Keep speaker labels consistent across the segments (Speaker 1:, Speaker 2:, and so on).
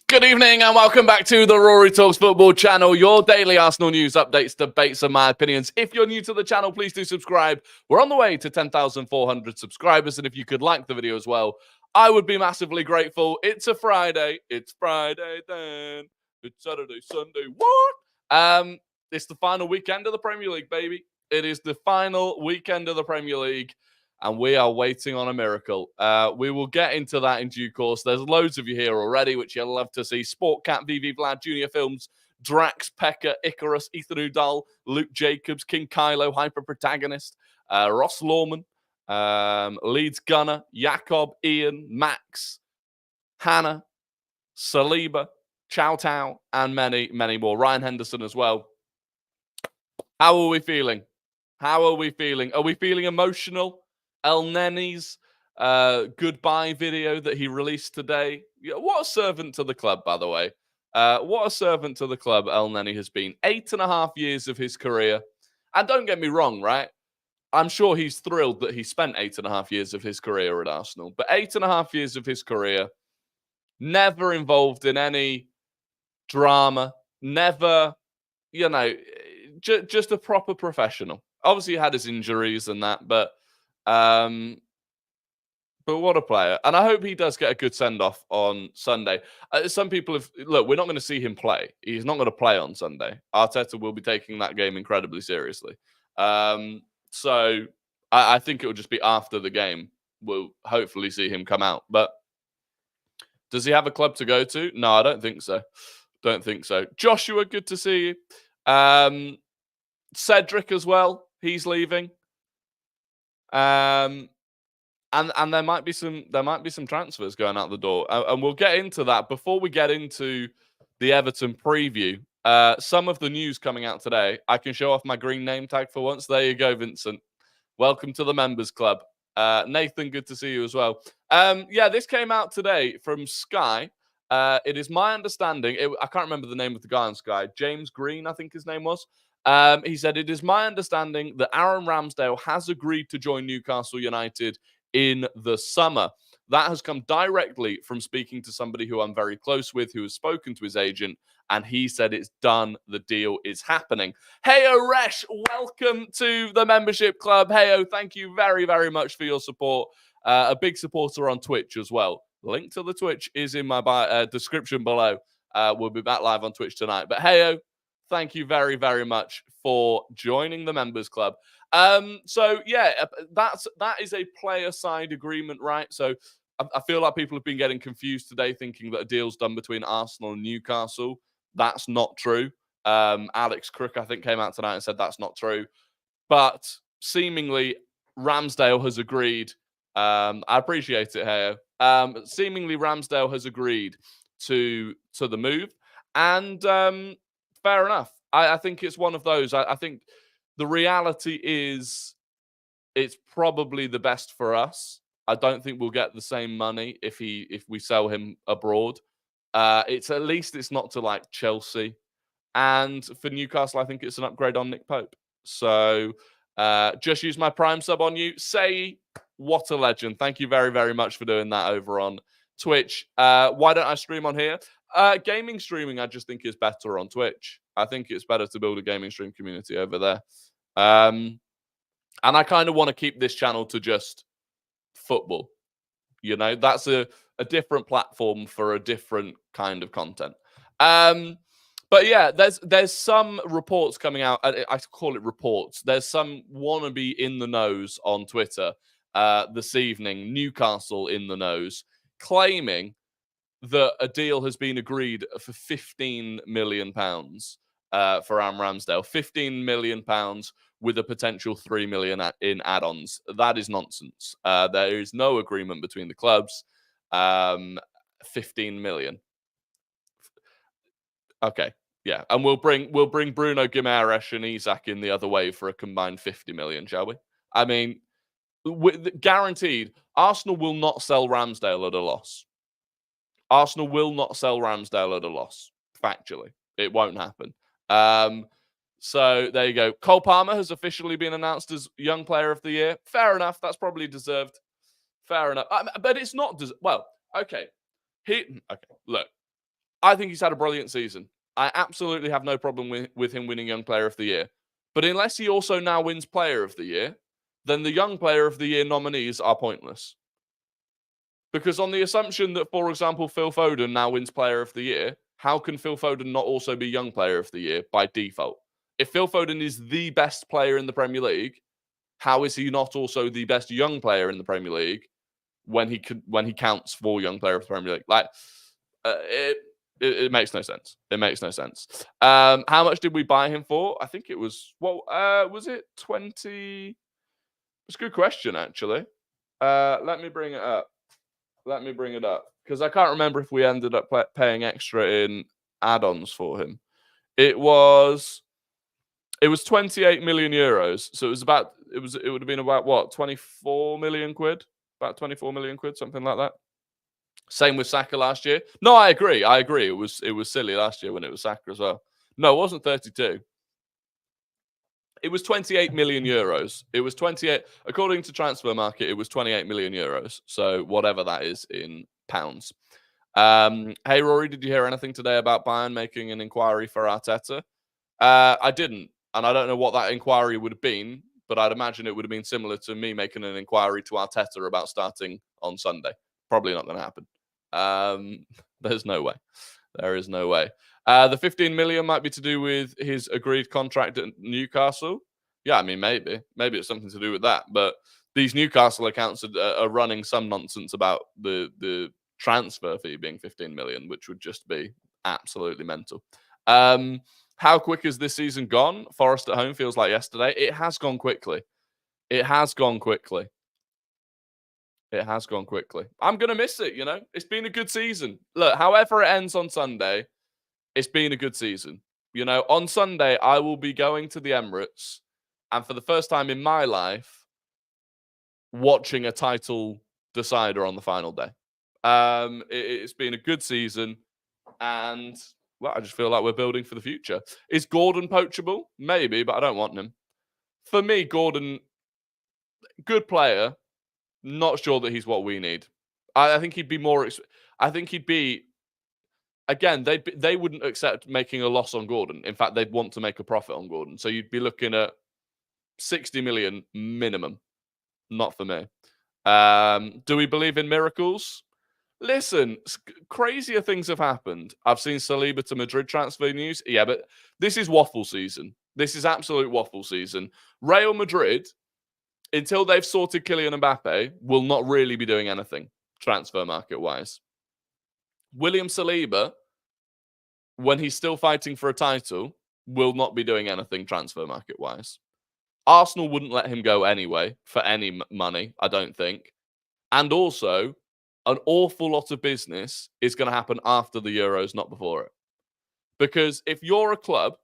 Speaker 1: Good evening and welcome back to the Rory Talks Football channel, your daily Arsenal news updates, debates and my opinions. If you're new to the channel, please do subscribe. We're on the way to 10,400 subscribers, and if you could like the video as well, I would be massively grateful. It's a Friday. It's Friday then. It's Saturday, Sunday. What? It's the final weekend of the Premier League, baby. It is the final weekend of the Premier League, and we are waiting on a miracle. We will get into that in due course. There's loads of you here already, which you'll love to see. Sportcat, VV Vlad, Junior Films, Drax, Pekka, Icarus, Ethan Udall, Luke Jacobs, King Kylo, Hyper Protagonist, Ross Lawman, Leeds Gunner, Jakob, Ian, Max, Hannah, Saliba, Chow Tao, and many, many more. Ryan Henderson as well. How are we feeling? How are we feeling? Are we feeling emotional? El Neni's goodbye video that he released today. What a servant to the club, by the way. What a servant to the club El Neni has been. 8.5 years of his career. And don't get me wrong, right? I'm sure he's thrilled that he spent 8.5 years of his career at Arsenal. But 8.5 years of his career, never involved in any drama, never, just a proper professional. Obviously, he had his injuries and that, but what a player. And I hope he does get a good send-off on Sunday. Some people have... Look, we're not going to see him play. He's not going to play on Sunday. Arteta will be taking that game incredibly seriously. So I think it will just be after the game. We'll hopefully see him come out. But does he have a club to go to? No, I don't think so. Don't think so. Joshua, good to see you. Cedric as well. He's leaving. And there might be some transfers going out the door, and we'll get into that. Before we get into the Everton preview, some of the news coming out today. I can show off my green name tag for once. There you go, Vincent. Welcome to the members club. Nathan, good to see you as well. This came out today from Sky. It is my understanding. I can't remember the name of the guy on Sky. James Green, I think his name was. He said, it is my understanding that Aaron Ramsdale has agreed to join Newcastle United in the summer. That has come directly from speaking to somebody who I'm very close with, who has spoken to his agent, and he said it's done. The deal is happening. Heyo Resh, welcome to the membership club. Heyo, thank you very, very much for your support. A big supporter on Twitch as well. Link to the Twitch is in my description below. We'll be back live on Twitch tonight. But heyo, thank you very, very much for joining the members club. That is a player side agreement, right? So I feel like people have been getting confused today, thinking that a deal's done between Arsenal and Newcastle. That's not true. Alex Crook, I think, came out tonight and said that's not true. But seemingly, Ramsdale has agreed. I appreciate it, Heyo. Seemingly, Ramsdale has agreed to the move, and fair enough. I think it's one of those. I think the reality is it's probably the best for us. I don't think we'll get the same money if we sell him abroad. It's at least it's not to like Chelsea, and for Newcastle, I think it's an upgrade on Nick Pope. So just use my Prime sub on you. Say what a legend! Thank you very, very much for doing that over on Twitch. Why don't I stream on here? Gaming streaming, I just think is better on Twitch. I think it's better to build a gaming stream community over there. And I kind of want to keep this channel to just football. That's a different platform for a different kind of content. But yeah, there's some reports coming out. I call it reports. There's some wannabe in the nose on Twitter this evening, Newcastle in the nose, claiming that a deal has been agreed for £15 million for Aaron Ramsdale. £15 million with a potential $3 million in add-ons. That is nonsense. There is no agreement between the clubs. 15 million. Okay, yeah, and we'll bring Bruno Guimaraes and Isak in the other way for a combined 50 million, shall we? I mean, guaranteed, Arsenal will not sell Ramsdale at a loss. Arsenal will not sell Ramsdale at a loss. Factually, it won't happen. So there you go. Cole Palmer has officially been announced as Young Player of the Year. Fair enough. That's probably deserved. Fair enough. But it's not... Well, okay. Okay, look. I think he's had a brilliant season. I absolutely have no problem with him winning Young Player of the Year. But unless he also now wins Player of the Year, then the Young Player of the Year nominees are pointless. Because on the assumption that, for example, Phil Foden now wins Player of the Year, how can Phil Foden not also be Young Player of the Year by default? If Phil Foden is the best player in the Premier League, how is he not also the best young player in the Premier League when he counts for Young Player of the Premier League? Like, it makes no sense. It makes no sense. How much did we buy him for? I think it was was it 20? It's a good question, actually. Let me bring it up. Because I can't remember if we ended up paying extra in add-ons for him. It was 28 million euros. So it would have been about what, 24 million quid? About 24 million quid, something like that. Same with Saka last year. No, I agree. It was silly last year when it was Saka as well. No, it wasn't 32. It was 28 million euros. It was 28, according to Transfer Market, it was 28 million euros. So whatever that is in pounds. Hey, Rory, did you hear anything today about Bayern making an inquiry for Arteta? I didn't. And I don't know what that inquiry would have been, but I'd imagine it would have been similar to me making an inquiry to Arteta about starting on Sunday. Probably not going to happen. There's no way. There is no way. The 15 million might be to do with his agreed contract at Newcastle. Yeah, I mean, maybe it's something to do with that. But these Newcastle accounts are running some nonsense about the transfer fee being 15 million, which would just be absolutely mental. How quick has this season gone? Forest at home feels like yesterday. It has gone quickly. It has gone quickly. I'm going to miss it, It's been a good season. Look, however it ends on Sunday, it's been a good season. On Sunday, I will be going to the Emirates and for the first time in my life, watching a title decider on the final day. It's been a good season and, well, I just feel like we're building for the future. Is Gordon poachable? Maybe, but I don't want him. For me, Gordon, good player. Not sure that he's what we need. I think he'd be more. I think he'd be. Again, they wouldn't accept making a loss on Gordon. In fact, they'd want to make a profit on Gordon. So you'd be looking at 60 million minimum. Not for me. Do we believe in miracles? Listen, crazier things have happened. I've seen Saliba to Madrid transfer news. Yeah, but this is waffle season. This is absolute waffle season. Real Madrid, until they've sorted Kylian Mbappe, will not really be doing anything transfer market-wise. William Saliba, when he's still fighting for a title, will not be doing anything transfer market-wise. Arsenal wouldn't let him go anyway for any money, I don't think. And also, an awful lot of business is going to happen after the Euros, not before it. Because if you're a club,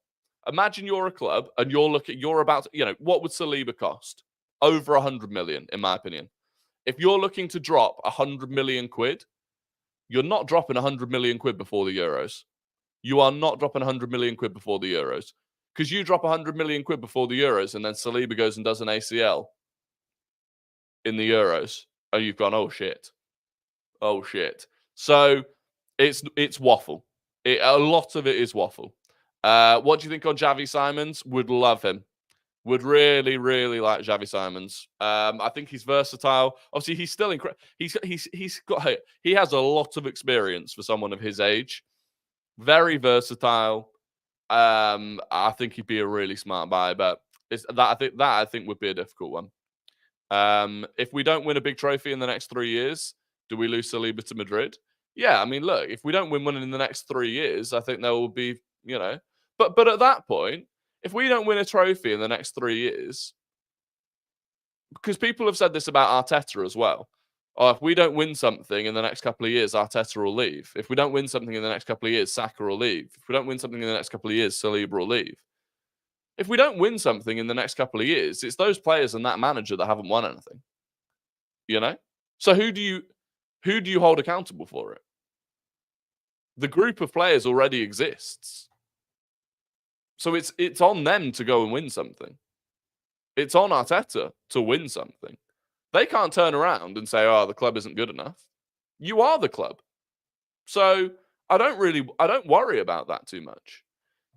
Speaker 1: imagine you're a club and you're about to, what would Saliba cost? Over 100 million, in my opinion. If you're looking to drop 100 million quid, you're not dropping 100 million quid before the Euros. You are not dropping 100 million quid before the Euros. Because you drop 100 million quid before the Euros and then Saliba goes and does an ACL in the Euros. And you've gone, oh shit. So it's waffle. A lot of it is waffle. What do you think on Xavi Simons? Would love him. Would really, really like Xavi Simons. I think he's versatile. Obviously, he's still incredible. He has a lot of experience for someone of his age. Very versatile. I think he'd be a really smart buy, but I think would be a difficult one. If we don't win a big trophy in the next 3 years, do we lose Saliba to Madrid? Yeah, I mean, look, if we don't win one in the next 3 years, I think there will be, But at that point, if we don't win a trophy in the next 3 years, because people have said this about Arteta as well. Or if we don't win something in the next couple of years, Arteta will leave. If we don't win something in the next couple of years, Saka will leave. If we don't win something in the next couple of years, Saliba will leave. If we don't win something in the next couple of years, it's those players and that manager that haven't won anything. So who do you hold accountable for it? The group of players already exists. So it's on them to go and win something. It's on Arteta to win something. They can't turn around and say, oh, the club isn't good enough. You are the club. So I don't worry about that too much.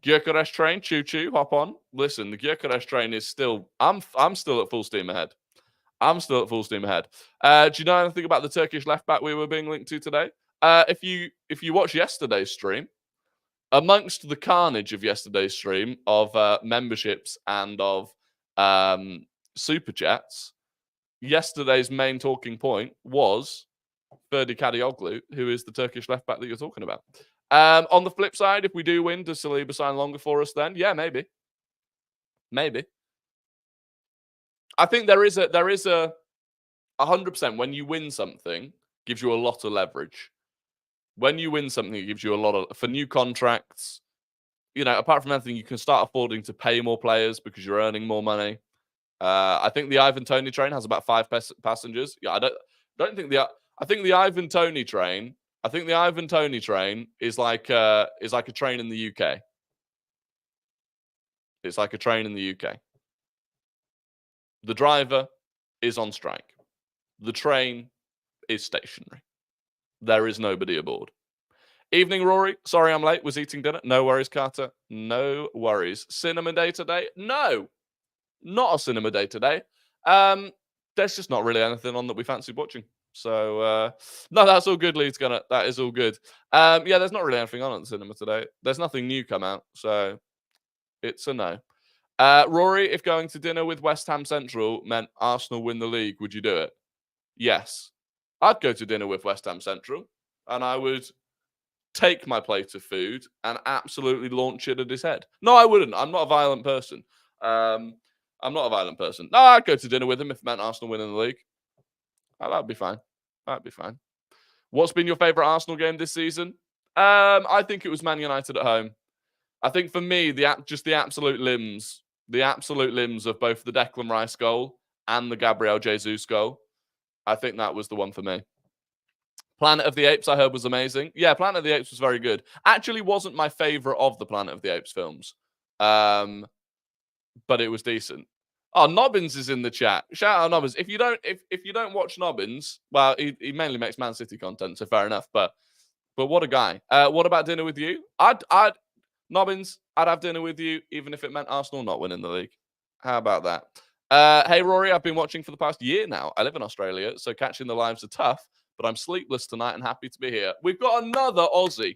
Speaker 1: Gyökeres train, choo choo, hop on. Listen, the Gyökeres train is still. I'm still at full steam ahead. I'm still at full steam ahead. Do you know anything about the Turkish left back we were being linked to today? If you watch yesterday's stream, amongst the carnage of yesterday's stream of memberships and of super chats, yesterday's main talking point was Ferdi Kadioglu, who is the Turkish left back that you're talking about. On the flip side, if we do win, does Saliba sign longer for us then? Yeah, maybe. Maybe. I think there is a 100% when you win something, gives you a lot of leverage. When you win something, it gives you a lot of, for new contracts, apart from anything, you can start affording to pay more players because you're earning more money. I think the Ivan Toney train has about 5 passengers. Yeah, I think the Ivan Toney train. I think the Ivan Toney train is like a train in the UK. It's like a train in the UK. The driver is on strike. The train is stationary. There is nobody aboard. Evening, Rory. Sorry I'm late. Was eating dinner. No worries, Carter. No worries. Cinema day today? No. Not a cinema day today. There's just not really anything on that we fancy watching. So, no, that's all good, Leeds Gunner. That is all good. Yeah, there's not really anything on at the cinema today. There's nothing new come out. So, it's a no. Rory, if going to dinner with West Ham Central meant Arsenal win the league, would you do it? Yes. I'd go to dinner with West Ham Central and I would take my plate of food and absolutely launch it at his head. No, I wouldn't. I'm not a violent person. I'm not a violent person. No, I'd go to dinner with him if it meant Arsenal winning the league. Oh, that'd be fine. That'd be fine. What's been your favourite Arsenal game this season? I think it was Man United at home. I think for me, the absolute limbs of both the Declan Rice goal and the Gabriel Jesus goal. I think that was the one for me. Planet of the Apes, I heard, was amazing. Yeah, Planet of the Apes was very good. Actually, wasn't my favourite of the Planet of the Apes films, but it was decent. Oh, Nobbins is in the chat. Shout out Nobbins. If you don't watch Nobbins, well, he mainly makes Man City content, so fair enough. But what a guy. What about dinner with you? Nobbins, I'd have dinner with you, even if it meant Arsenal not winning the league. How about that? Hey, Rory, I've been watching for the past year now. I live in Australia, so catching the lives are tough, but I'm sleepless tonight and happy to be here. We've got another Aussie.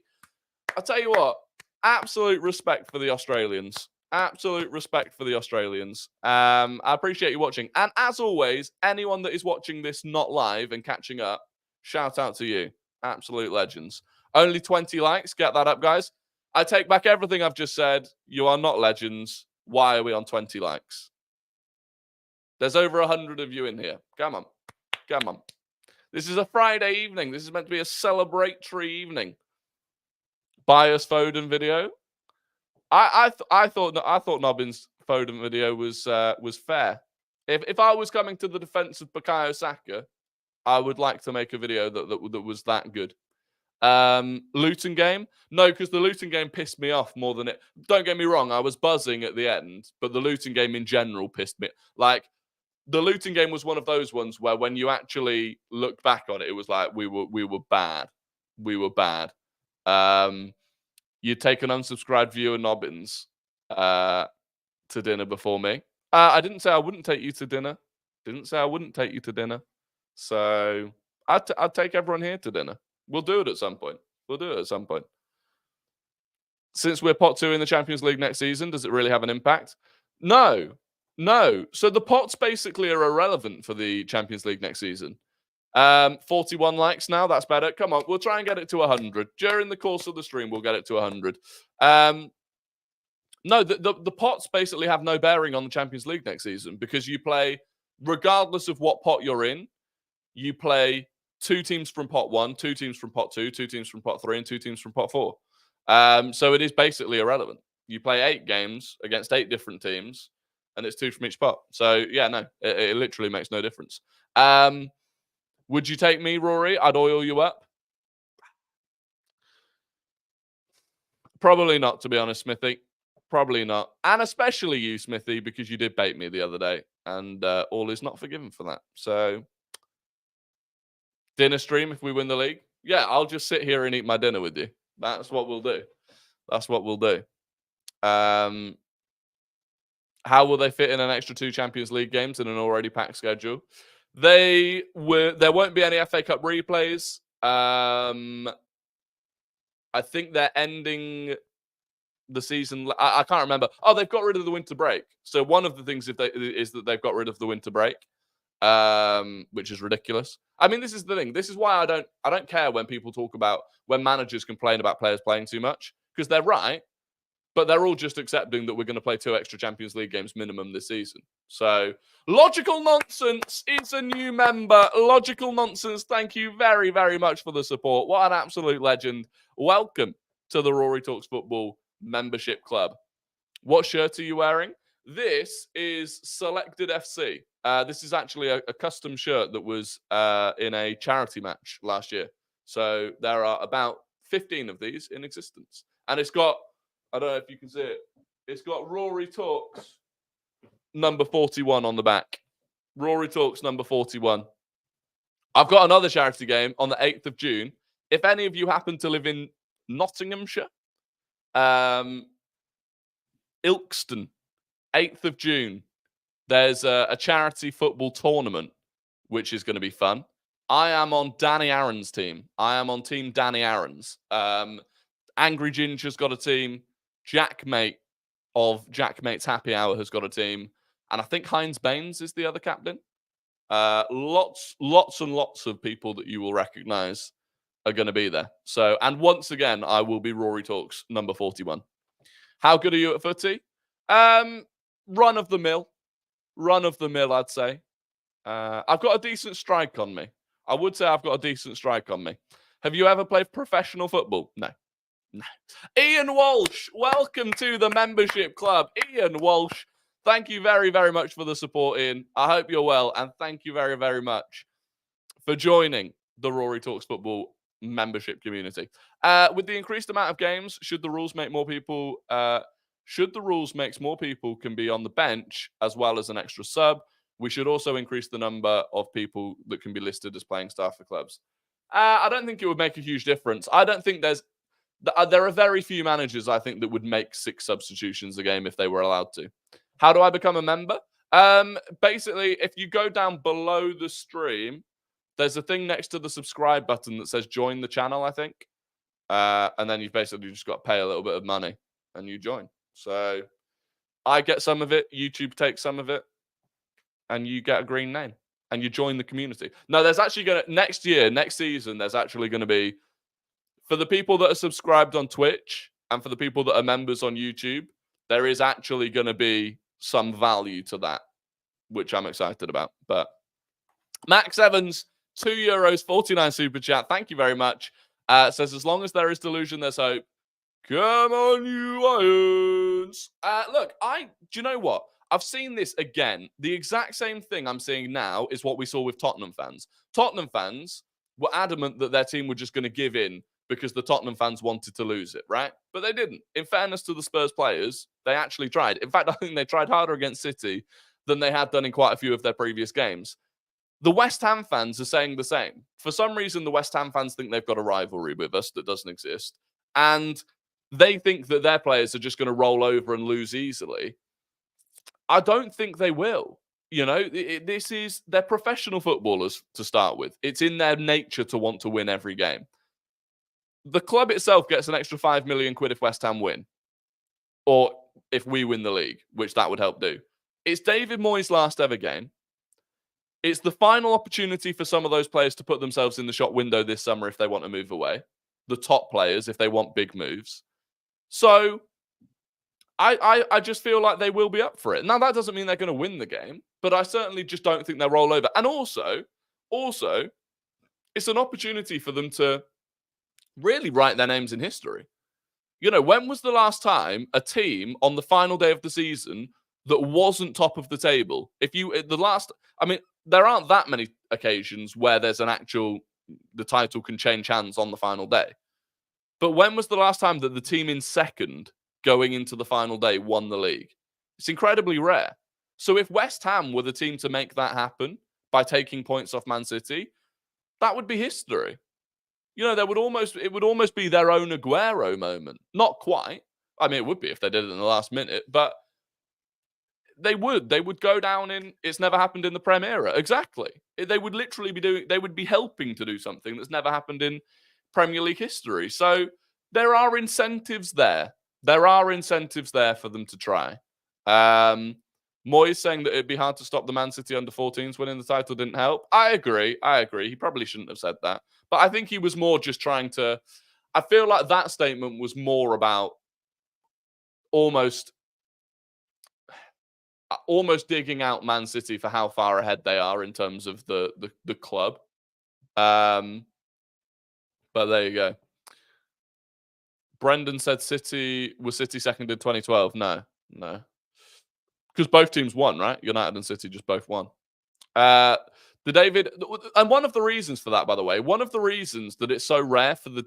Speaker 1: I tell you what, absolute respect for the Australians. Absolute respect for the Australians. I appreciate you watching. And as always, anyone that is watching this not live and catching up, shout out to you. Absolute legends. Only 20 likes. Get that up, guys. I take back everything I've just said. You are not legends. Why are we on 20 likes? There's over 100 of you in here. Come on. Come on. This is a Friday evening. This is meant to be a celebratory evening. Bias Foden video. I thought Nobbins Foden video was fair. If I was coming to the defense of Bukayo Saka, I would like to make a video that was that good. Luton game? No, because the Luton game pissed me off more than it. Don't get me wrong, I was buzzing at the end, but the Luton game in general pissed me. Like, the Luton game was one of those ones where when you actually looked back on it, it was like we were bad. We were bad. You'd take an unsubscribed viewer, Nobbins, to dinner before me. I didn't say I wouldn't take you to dinner. Didn't say I wouldn't take you to dinner. So I'd take everyone here to dinner. We'll do it at some point. Since we're pot 2 in the Champions League next season, does it really have an impact? No. So the pots basically are irrelevant for the Champions League next season. 41 likes now. That's better. Come on. We'll try and get it to 100. During the course of the stream, we'll get it to 100. No, the pots basically have no bearing on the Champions League next season because you play, regardless of what pot you're in, you play 2 teams from pot 1, 2 teams from pot 2, 2 teams from pot 3, and 2 teams from pot 4. So it is basically irrelevant. You play 8 games against 8 different teams, and it's 2 from each pot. So, yeah, no, it literally makes no difference. Would you take me, Rory? I'd oil you up. Probably not, to be honest, Smithy. Probably not. And especially you, Smithy, because you did bait me the other day. And all is not forgiven for that. So, dinner stream if we win the league. Yeah, I'll just sit here and eat my dinner with you. That's what we'll do. That's what we'll do. How will they fit in an extra 2 Champions League games in an already packed schedule? There won't be any FA Cup replays. I think they're ending the season. I can't remember. Oh, they've got rid of the winter break. So one of the things is that they've got rid of the winter break, which is ridiculous. I mean, this is the thing. This is why I don't care when people talk about when managers complain about players playing too much, because they're right. But they're all just accepting that we're going to play 2 extra Champions League games minimum this season. So, Logical Nonsense is a new member. Logical Nonsense, thank you very, very much for the support. What an absolute legend. Welcome to the Rory Talks Football membership club. What shirt are you wearing? This is Selected FC. This is actually a custom shirt that was in a charity match last year. So, there are about 15 of these in existence. And it's got... I don't know if you can see it. It's got Rory Talks number 41 on the back. Rory Talks number 41. I've got another charity game on the 8th of June. If any of you happen to live in Nottinghamshire, Ilkeston, 8th of June, there's a charity football tournament, which is going to be fun. I am on Danny Aaron's team. I am on Team Danny Aaron's. Angry Ginger's got a team. Jackmate of Jackmate's Happy Hour has got a team. And I think Heinz Baines is the other captain. Lots and lots of people that you will recognize are going to be there. So, and once again, I will be Rory Talks number 41. How good are you at footy? Run of the mill, I'd say. I've got a decent strike on me. I would say I've got a decent strike on me. Have you ever played professional football? No. Ian Walsh, welcome to the membership club. Ian Walsh, thank you very, very much for the support, Ian. I hope you're well, and thank you very, very much for joining the Rory Talks Football membership community. With the increased amount of games, should the rules make more people can be on the bench as well as an extra sub, we should also increase the number of people that can be listed as playing staff for clubs. I don't think it would make a huge difference. I don't think there are very few managers, I think, that would make 6 substitutions a game if they were allowed to. How do I become a member? Basically, if you go down below the stream, there's a thing next to the subscribe button that says join the channel, I think. And then you've basically just got to pay a little bit of money and you join. So I get some of it, YouTube takes some of it, and you get a green name and you join the community. No, there's actually next season, there's actually going to be, for the people that are subscribed on Twitch and for the people that are members on YouTube, there is actually going to be some value to that, which I'm excited about. But Max Evans, €2.49 super chat. Thank you very much. Says, as long as there is delusion, there's hope. Come on, you Irons. Look, do you know what? I've seen this again. The exact same thing I'm seeing now is what we saw with Tottenham fans. Tottenham fans were adamant that their team were just going to give in because the Tottenham fans wanted to lose it, right? But they didn't. In fairness to the Spurs players, they actually tried. In fact, I think they tried harder against City than they had done in quite a few of their previous games. The West Ham fans are saying the same. For some reason, the West Ham fans think they've got a rivalry with us that doesn't exist. And they think that their players are just going to roll over and lose easily. I don't think they will. You know, they're professional footballers to start with. It's in their nature to want to win every game. The club itself gets an extra £5 million if West Ham win. Or if we win the league, which that would help do. It's David Moyes' last ever game. It's the final opportunity for some of those players to put themselves in the shop window this summer if they want to move away. The top players, if they want big moves. So, I just feel like they will be up for it. Now, that doesn't mean they're going to win the game, but I certainly just don't think they'll roll over. And also, it's an opportunity for them to really write their names in history. You know, when was the last time a team on the final day of the season that wasn't top of the table? There aren't that many occasions where there's the title can change hands on the final day. But when was the last time that the team in second going into the final day won the league? It's incredibly rare. So if West Ham were the team to make that happen by taking points off Man City, that would be history. it would almost be their own Aguero moment. Not quite. I mean, it would be if they did it in the last minute, but they would go down in it's never happened in the Prem era. Exactly. They would literally they would be helping to do something that's never happened in Premier League history. So there are incentives there. There are incentives there for them to try. Moyes saying that it'd be hard to stop the Man City under-14s winning the title didn't help. I agree. He probably shouldn't have said that. But I think he was more just trying to... I feel like that statement was more about almost digging out Man City for how far ahead they are in terms of the club. But there you go. Brendan said City second in 2012. No. Because both teams won, right? United and City just both won. And one of the reasons for that, by the way, one of the reasons that it's so rare for the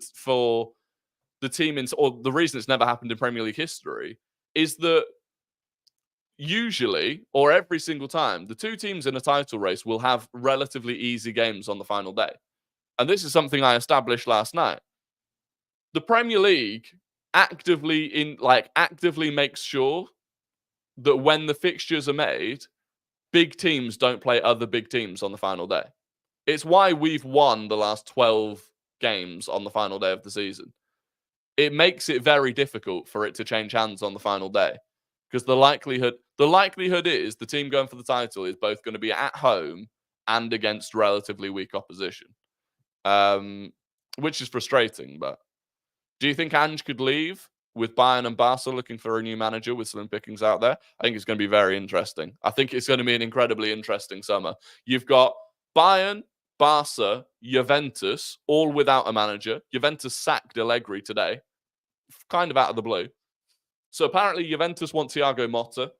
Speaker 1: team or the reason it's never happened in Premier League history is that usually, or every single time, the two teams in a title race will have relatively easy games on the final day. And this is something I established last night. The Premier League actively makes sure that when the fixtures are made, big teams don't play other big teams on the final day. It's why we've won the last 12 games on the final day of the season. It makes it very difficult for it to change hands on the final day. Because the likelihood is the team going for the title is both going to be at home and against relatively weak opposition. Which is frustrating, but do you think Ange could leave with Bayern and Barca looking for a new manager with slim pickings out there? I think it's going to be very interesting. I think it's going to be an incredibly interesting summer. You've got Bayern, Barca, Juventus, all without a manager. Juventus sacked Allegri today, kind of out of the blue. So apparently Juventus want Thiago Motta,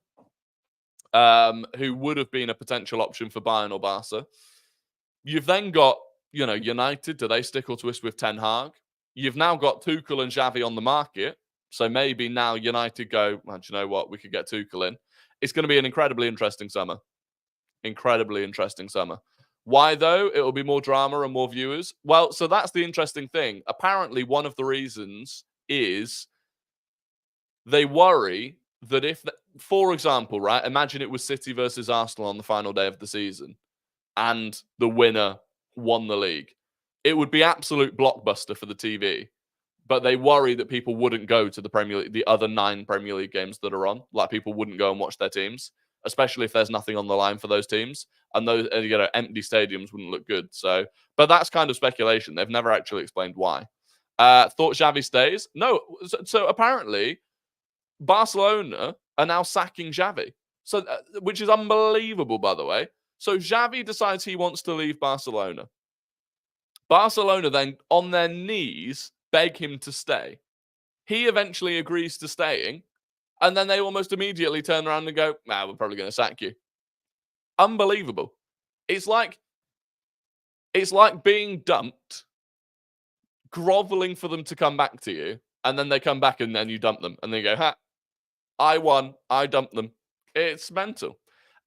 Speaker 1: who would have been a potential option for Bayern or Barca. You've then got, United. Do they stick or twist with Ten Hag? You've now got Tuchel and Xavi on the market. So maybe now United go, well, do you know what? We could get Tuchel in. It's going to be an incredibly interesting summer. Incredibly interesting summer. Why, though? It will be more drama and more viewers. Well, so that's the interesting thing. Apparently, one of the reasons is they worry that for example, right, imagine it was City versus Arsenal on the final day of the season and the winner won the league. It would be absolute blockbuster for the TV. But they worry that people wouldn't go to the Premier League, the other 9 Premier League games that are on. Like, people wouldn't go and watch their teams, especially if there's nothing on the line for those teams. And those, empty stadiums wouldn't look good. So, but that's kind of speculation. They've never actually explained why. Thought Xavi stays? No. So apparently, Barcelona are now sacking Xavi. So, which is unbelievable, by the way. So Xavi decides he wants to leave Barcelona. Barcelona then, on their knees, beg him to stay. He eventually agrees to staying, and then they almost immediately turn around and go, we're probably going to sack you. Unbelievable. It's like being dumped, groveling for them to come back to you, and then they come back and then you dump them, and they go, I won, I dumped them. It's mental.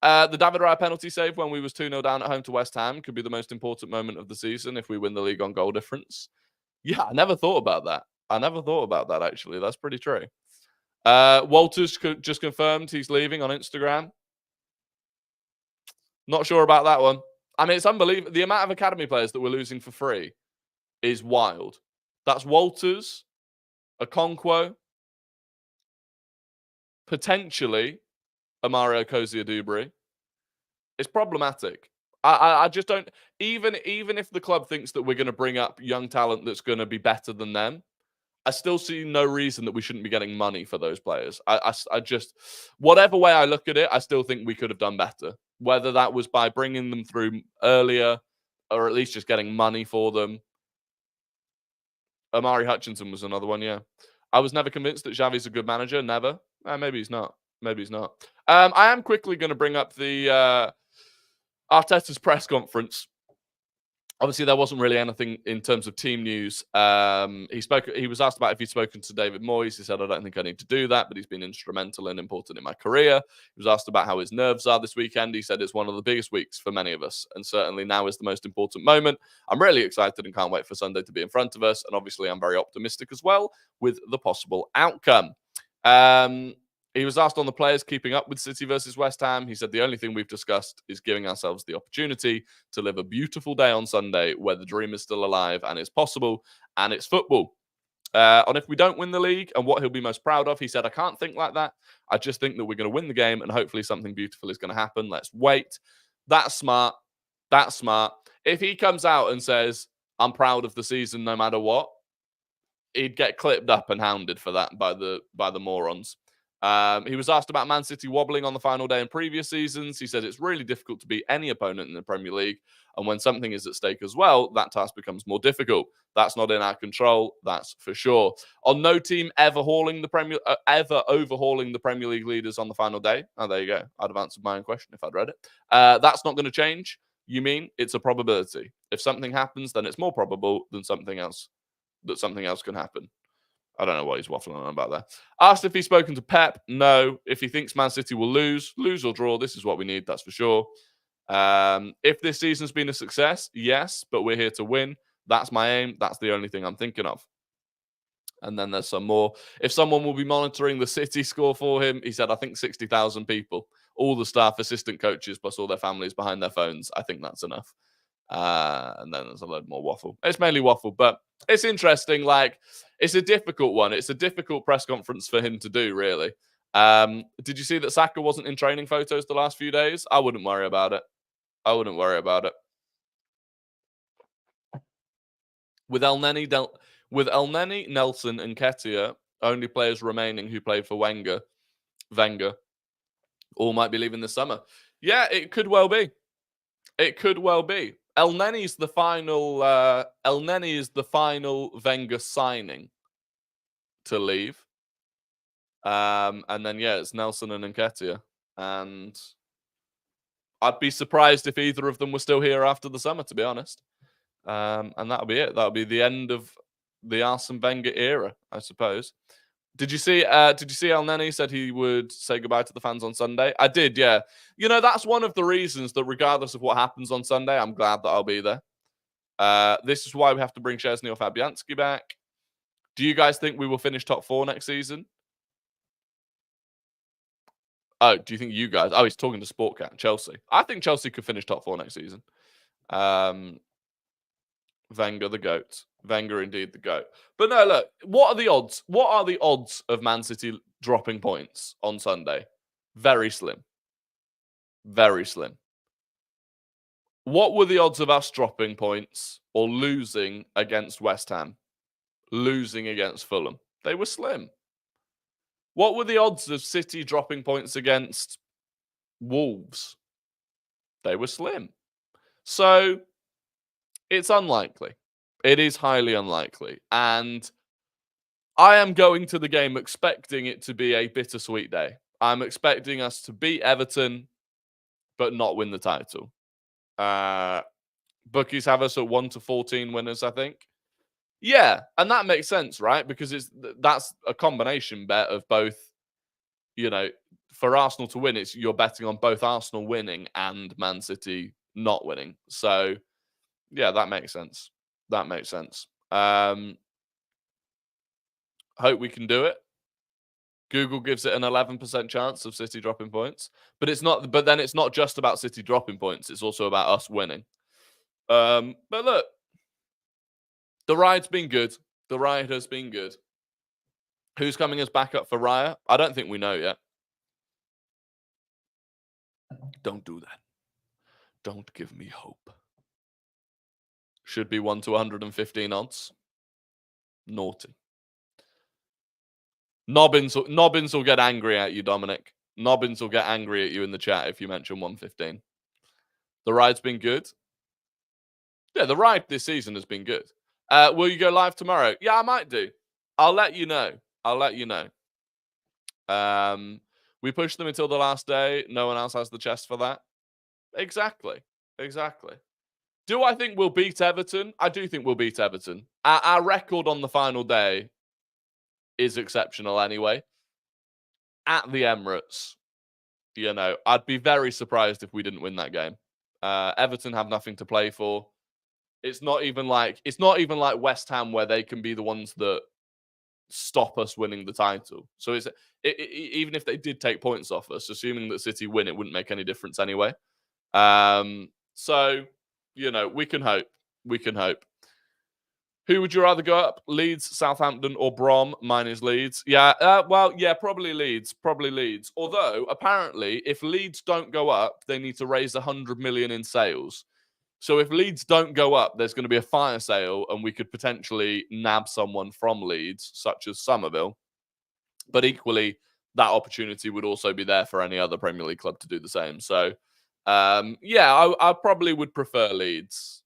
Speaker 1: The David Raya penalty save when we was 2-0 down at home to West Ham could be the most important moment of the season if we win the league on goal difference. Yeah, I never thought about that. Actually. That's pretty true. Walters just confirmed he's leaving on Instagram. Not sure about that one. I mean, it's unbelievable. The amount of academy players that we're losing for free is wild. That's Walters, Okonkwo, potentially a Mario Koscielny-Dubry. It's problematic. I just don't... Even if the club thinks that we're going to bring up young talent that's going to be better than them, I still see no reason that we shouldn't be getting money for those players. I just... Whatever way I look at it, I still think we could have done better. Whether that was by bringing them through earlier or at least just getting money for them. Amari Hutchinson was another one, yeah. I was never convinced that Xavi's a good manager. Never. Maybe he's not. I am quickly going to bring up the Arteta's press conference Obviously, there wasn't really anything in terms of team news. He was asked about if he'd spoken to David Moyes. He said, "I don't think I need to do that, but he's been instrumental and important in my career." He was asked about how his nerves are this weekend. He said, "It's one of the biggest weeks for many of us, and certainly now is the most important moment. I'm really excited and can't wait for Sunday to be in front of us. And obviously, I'm very optimistic as well with the possible outcome." Um, he was asked on the players keeping up with City versus West Ham. He said, "The only thing we've discussed is giving ourselves the opportunity to live a beautiful day on Sunday where the dream is still alive and it's possible and it's football." On if we don't win the league and what he'll be most proud of, he said, "I can't think like that. I just think that we're going to win the game and hopefully something beautiful is going to happen. Let's wait." That's smart. That's smart. If he comes out and says, "I'm proud of the season no matter what," he'd get clipped up and hounded for that by the morons. He was asked about Man City wobbling on the final day in previous seasons. He said it's really difficult to beat any opponent in the Premier League, and when something is at stake as well, that task becomes more difficult. That's not in our control, that's for sure. On no team ever overhauling the Premier League leaders on the final day. Oh, there you go. I'd have answered my own question if I'd read it. That's not going to change. You mean it's a probability? If something happens, then it's more probable than something else can happen. I don't know what he's waffling on about there. Asked if he's spoken to Pep. No. If he thinks Man City will lose or draw, this is what we need. That's for sure. If this season's been a success, yes, but we're here to win. That's my aim. That's the only thing I'm thinking of. And then there's some more. If someone will be monitoring the City score for him, he said, "I think 60,000 people, all the staff, assistant coaches, plus all their families behind their phones. I think that's enough." And then there's a load more waffle. It's mainly waffle, but it's interesting. Like, it's a difficult one. It's a difficult press conference for him to do, really. Did you see that Saka wasn't in training photos the last few days? I wouldn't worry about it. I wouldn't worry about it. With El Neni, Nelson, and Ketia, only players remaining who played for Wenger, all might be leaving this summer. Yeah, it could well be. It could well be. El Neni is the final Wenger signing to leave. And then it's Nelson and Nketiah. And I'd be surprised if either of them were still here after the summer, to be honest. And that'll be it. That'll be the end of the Arsene Wenger era, I suppose. Did you see El Neni said he would say goodbye to the fans on Sunday? I did, yeah. You know, that's one of the reasons that regardless of what happens on Sunday, I'm glad that I'll be there. This is why we have to bring Szczesny or Fabianski back. Do you guys think we will finish top 4 next season? Oh, do you think you guys... Oh, he's talking to Sportcat, Chelsea. I think Chelsea could finish top 4 next season. Wenger the GOAT. Wenger indeed the GOAT. But no, look, what are the odds? What are the odds of Man City dropping points on Sunday? Very slim. Very slim. What were the odds of us dropping points or losing against West Ham? Losing against Fulham? They were slim. What were the odds of City dropping points against Wolves? They were slim. So it's unlikely. It is highly unlikely. And I am going to the game expecting it to be a bittersweet day. I'm expecting us to beat Everton, but not win the title. Bookies have us at 1 to 14 winners, I think. Yeah, and that makes sense, right? Because that's a combination bet of both, you know, for Arsenal to win, you're betting on both Arsenal winning and Man City not winning. So, yeah, that makes sense. That makes sense. Hope we can do it. Google gives it an 11% chance of City dropping points, but it's not. But then it's not just about City dropping points; it's also about us winning. But look, the ride's been good. The ride has been good. Who's coming as backup for Raya? I don't think we know yet. Don't do that. Don't give me hope. Should be 1 to 115 odds. Naughty. Nobbins will get angry at you, Dominic. Nobbins will get angry at you in the chat if you mention 115. The ride's been good. Yeah, the ride this season has been good. Will you go live tomorrow? Yeah, I might do. I'll let you know. We pushed them until the last day. No one else has the chest for that. Exactly. Do I think we'll beat Everton? I do think we'll beat Everton. Our record on the final day is exceptional anyway. At the Emirates, I'd be very surprised if we didn't win that game. Everton have nothing to play for. It's not even like West Ham where they can be the ones that stop us winning the title. So even if they did take points off us, assuming that City win, it wouldn't make any difference anyway. So we can hope. We can hope. Who would you rather go up? Leeds, Southampton, or Brom? Mine is Leeds. Yeah, probably Leeds. Probably Leeds. Although, apparently, if Leeds don't go up, they need to raise 100 million in sales. So if Leeds don't go up, there's going to be a fire sale, and we could potentially nab someone from Leeds, such as Somerville. But equally, that opportunity would also be there for any other Premier League club to do the same. So, I probably would prefer Leeds.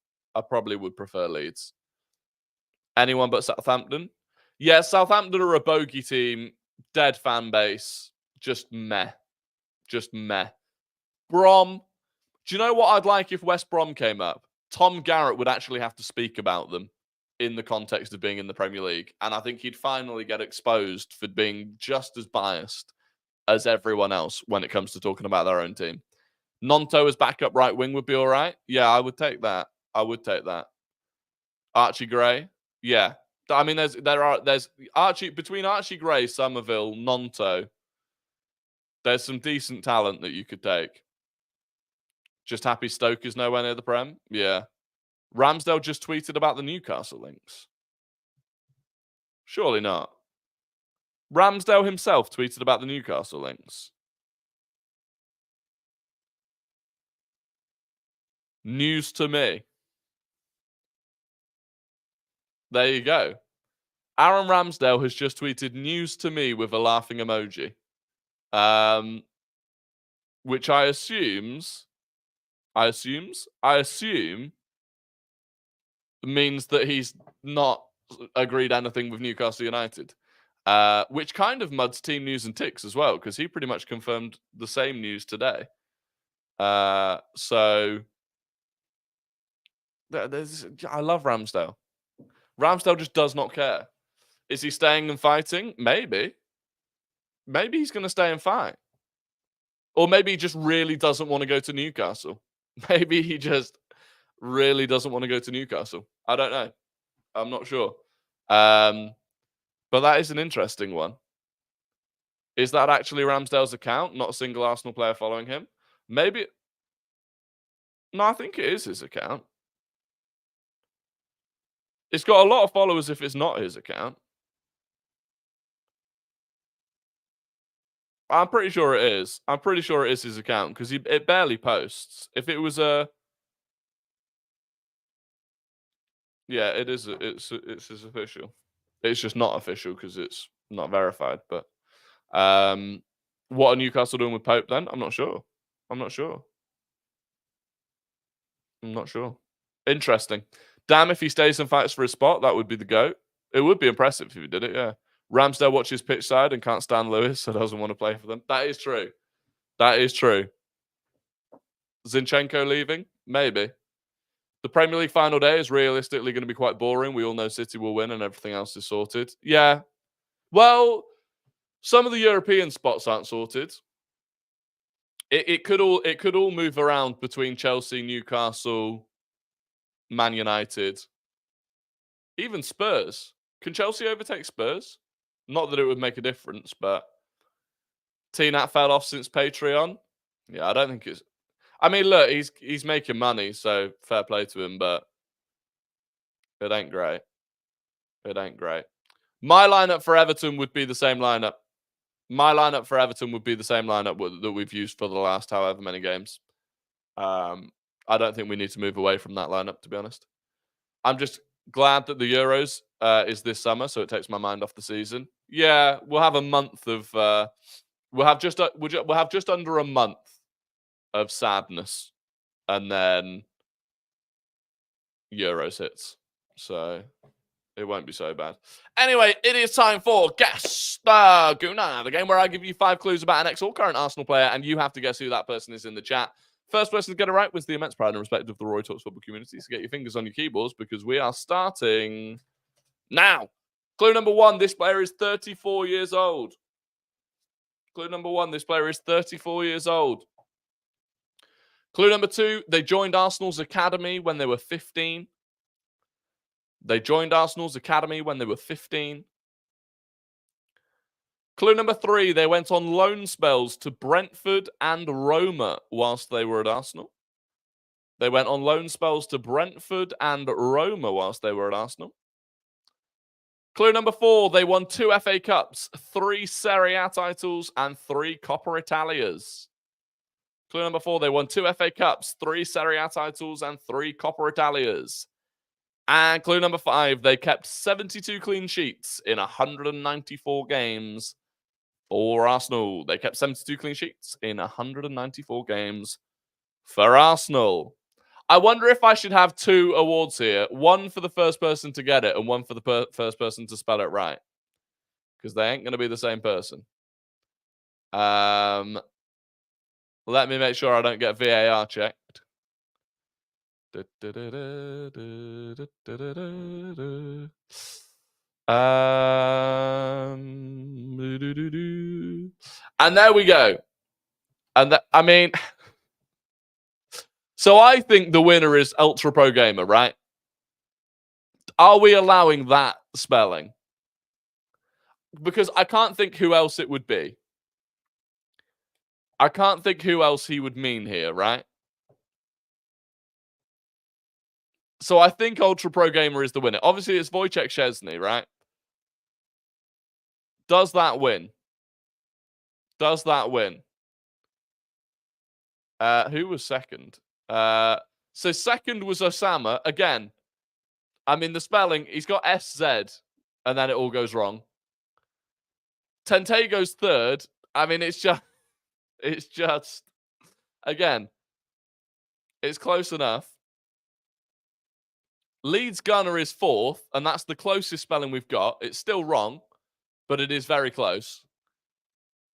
Speaker 1: Anyone but Southampton? Yeah, Southampton are a bogey team, dead fan base, just meh. Brom, do you know what I'd like if West Brom came up? Tom Garrett would actually have to speak about them in the context of being in the Premier League. And I think he'd finally get exposed for being just as biased as everyone else when it comes to talking about their own team. Nonto as backup right wing would be all right. Yeah, I would take that. Archie Gray. Yeah. I mean, there's between Archie Gray, Somerville, Nonto, there's some decent talent that you could take. Just happy Stoke is nowhere near the Prem. Yeah. Ramsdale just tweeted about the Newcastle links. Surely not. Ramsdale himself tweeted about the Newcastle links. News to me. There you go. Aaron Ramsdale has just tweeted news to me with a laughing emoji. Which I assume means that he's not agreed anything with Newcastle United. Which kind of muds team news and ticks as well, because he pretty much confirmed the same news today. So I love Ramsdale. Ramsdale just does not care. Is he staying and fighting? Maybe. Maybe he's going to stay and fight. Or maybe he just really doesn't want to go to Newcastle. Maybe he just really doesn't want to go to Newcastle. I don't know. I'm not sure. But that is an interesting one. Is that actually Ramsdale's account? Not a single Arsenal player following him? Maybe. No, I think it is his account. It's got a lot of followers if it's not his account. I'm pretty sure it is. I'm pretty sure it is his account because it barely posts. If it was a... Yeah, it is. It's his official. It's just not official because it's not verified. But what are Newcastle doing with Pope then? I'm not sure. Interesting. Damn, if he stays and fights for his spot, that would be the GOAT. It would be impressive if he did it, yeah. Ramsdale watches pitch side and can't stand Lewis, so doesn't want to play for them. That is true. Zinchenko leaving? Maybe. The Premier League final day is realistically going to be quite boring. We all know City will win and everything else is sorted. Yeah. Well, some of the European spots aren't sorted. It could all move around between Chelsea, Newcastle, Man United, even Spurs. Can Chelsea overtake Spurs? Not that it would make a difference, but T-Nat fell off since Patreon. Yeah, I don't think it's... I mean, look, he's making money, so fair play to him, but it ain't great. My lineup for Everton would be the same lineup. That we've used for the last however many games. I don't think we need to move away from that lineup, to be honest. I'm just glad that the Euros is this summer, so it takes my mind off the season. Yeah, we'll have a month of... we'll have just under a month of sadness, and then Euros hits. So it won't be so bad. Anyway, it is time for Guess the Gooner, the game where I give you 5 clues about an ex or current Arsenal player, and you have to guess who that person is in the chat. First person to get it right wins the immense pride and respect of the Rory Talks Football community. So get your fingers on your keyboards because we are starting now. Clue number 1, this player is 34 years old. Clue number 1, this player is 34 years old. Clue number 2, they joined Arsenal's academy when they were 15. They joined Arsenal's academy when they were 15. Clue number 3, they went on loan spells to Brentford and Roma whilst they were at Arsenal. They went on loan spells to Brentford and Roma whilst they were at Arsenal. Clue number 4, they won 2 FA Cups, 3 Serie A titles, and 3 Coppa Italias. Clue number 4, they won 2 FA Cups, 3 Serie A titles, and 3 Coppa Italias. And clue number 5, they kept 72 clean sheets in 194 games for Arsenal. They kept 72 clean sheets in 194 games for Arsenal. I wonder if I should have 2 awards here. One for the first person to get it and one for the first person to spell it right. Because they ain't going to be the same person. Let me make sure I don't get VAR checked. And there we go. And I mean... So I think the winner is Ultra Pro Gamer, right? Are we allowing that spelling? Because I can't think who else it would be. I can't think who else he would mean here, right? So I think Ultra Pro Gamer is the winner. Obviously, it's Wojciech Szczesny, right? Does that win? Does that win? Who was second? So second was Osama. Again, I mean, the spelling, he's got SZ, and then it all goes wrong. Tentego's third. I mean, it's just, again, it's close enough. Leeds Gunner is fourth, and that's the closest spelling we've got. It's still wrong, but it is very close.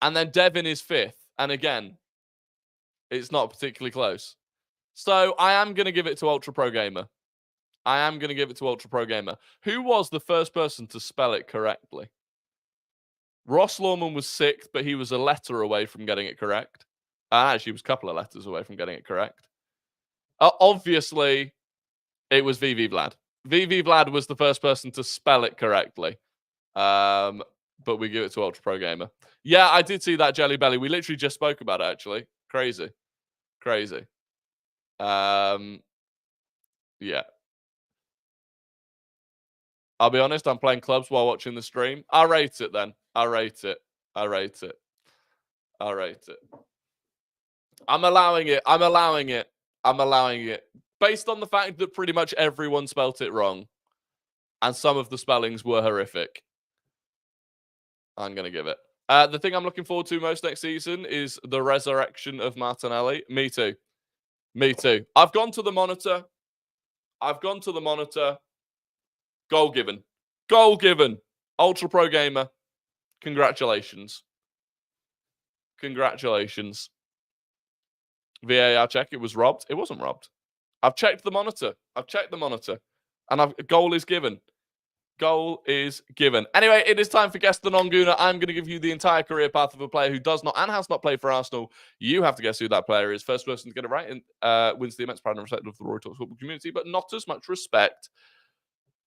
Speaker 1: And then Devin is fifth, and again, it's not particularly close. So I am going to give it to Ultra Pro Gamer. I am going to give it to Ultra Pro Gamer. Who was the first person to spell it correctly? Ross Lawman was sixth, but he was a letter away from getting it correct. Actually, he was a couple of letters away from getting it correct. Obviously, it was VV Vlad. VV Vlad was the first person to spell it correctly. But we give it to Ultra Pro Gamer. Yeah, I did see that, Jelly Belly. We literally just spoke about it, actually. Crazy. Crazy. Yeah. I'll be honest, I'm playing clubs while watching the stream. I rate it then. I rate it. I rate it. I rate it. I'm allowing it. I'm allowing it. I'm allowing it. Based on the fact that pretty much everyone spelt it wrong. And some of the spellings were horrific. I'm going to give it. The thing I'm looking forward to most next season is the resurrection of Martinelli. Me too. Me too. I've gone to the monitor. I've gone to the monitor. Goal given. Goal given. Ultra Pro Gamer. Congratulations. Congratulations. VAR check. It was robbed. It wasn't robbed. I've checked the monitor. I've checked the monitor. And goal is given. Goal is given. Anyway, it is time for Guess the Non-Gooner. I'm going to give you the entire career path of a player who does not and has not played for Arsenal. You have to guess who that player is. First person to get it right and wins the immense pride and respect of the Rory Talks Football community, but not as much respect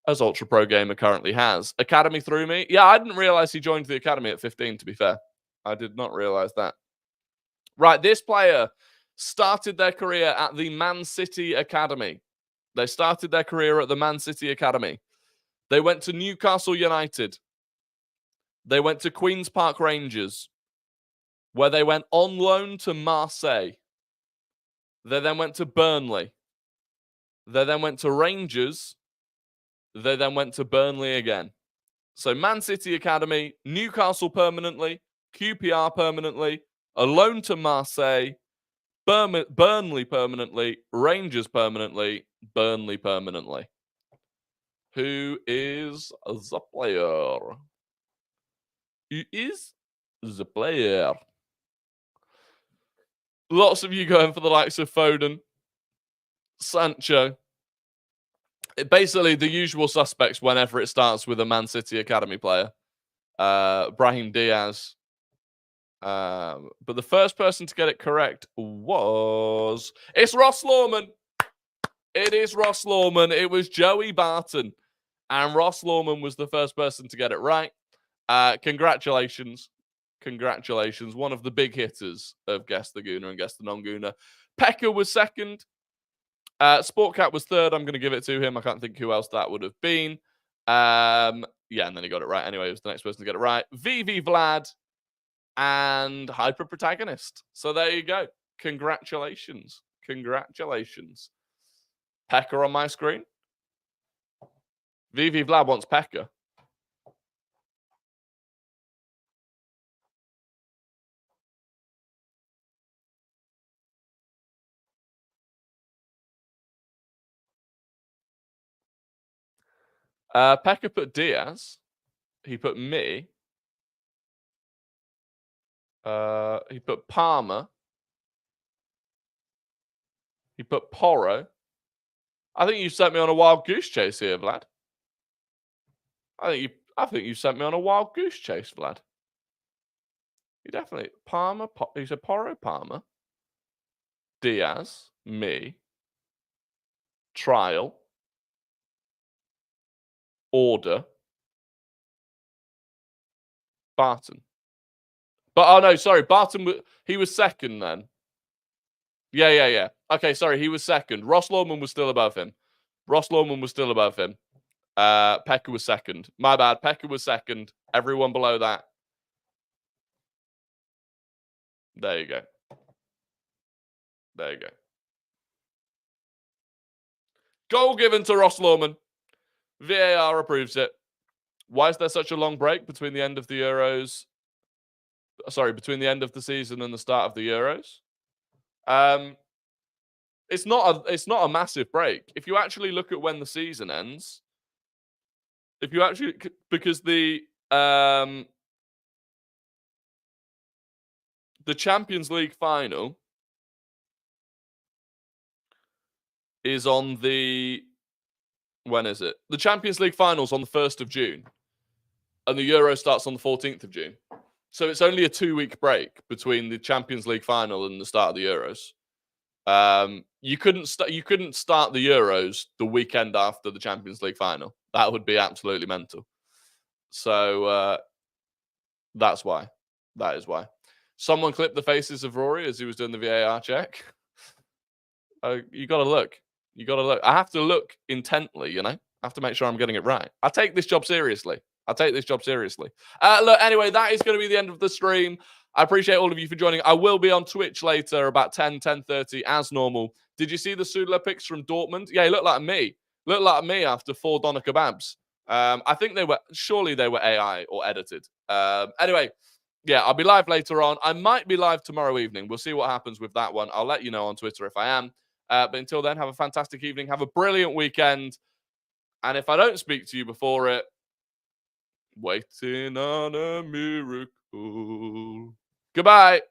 Speaker 1: as Ultra Pro Gamer currently has. Academy through me. Yeah, I didn't realize he joined the Academy at 15, to be fair. I did not realize that. Right, this player started their career at the Man City Academy. They started their career at the Man City Academy. They went to Newcastle United. They went to Queen's Park Rangers, where they went on loan to Marseille. They then went to Burnley. They then went to Rangers. They then went to Burnley again. So Man City Academy, Newcastle permanently, QPR permanently, a loan to Marseille, Burnley permanently, Rangers permanently, Burnley permanently. Who is the player? Who is the player? Lots of you going for the likes of Foden, Sancho. Basically, the usual suspects whenever it starts with a Man City academy player. Brahim Diaz. But the first person to get it correct was... It's Ross Lawman. It is Ross Lawman. It was Joey Barton. And Ross Lawman was the first person to get it right. Congratulations. Congratulations. One of the big hitters of Guess the Gooner and Guess the Non-Gooner. Pekka was second. Sportcat was third. I'm going to give it to him. I can't think who else that would have been. Yeah, and then he got it right anyway. He was the next person to get it right. VV Vlad and Hyper Protagonist. So there you go. Congratulations. Congratulations. Pekka on my screen. VV Vlad wants Pekka. Pekka put Diaz. He put me. He put Palmer. He put Porro. I think you sent me on a wild goose chase here, Vlad. I think you sent me on a wild goose chase, Vlad. You definitely Palmer. He said Porro, Palmer, Diaz, me, Trial, Order, Barton. But oh no, sorry, Barton. He was second then. Yeah. Okay, sorry, he was second. Ross Lawman was still above him. Pekka was second. My bad. Pekka was second. Everyone below that. There you go. Goal given to Ross Lawman. VAR approves it. Why is there such a long break between the end of the Euros? Sorry, between the end of the season and the start of the Euros? It's not a massive break. If you actually look at when the season ends, because the Champions League final is on the... When is it? The Champions League final's on the 1st of June. And the Euro starts on the 14th of June. So it's only a 2-week break between the Champions League final and the start of the Euros. You couldn't start the Euros the weekend after the Champions League final. That would be absolutely mental. So that's why. That is why. Someone clipped the faces of Rory as he was doing the VAR check. You got to look. I have to look intently, you know? I have to make sure I'm getting it right. I take this job seriously. Look, anyway, that is going to be the end of the stream. I appreciate all of you for joining. I will be on Twitch later about 10:30 as normal. Did you see the Sudler pics from Dortmund? Yeah, he looked like me. After 4 doner kebabs. I think they were AI or edited. Anyway, yeah, I'll be live later on. I might be live tomorrow evening. We'll see what happens with that one. I'll let you know on Twitter if I am. But until then, have a fantastic evening. Have a brilliant weekend. And if I don't speak to you before it, waiting on a miracle. Goodbye.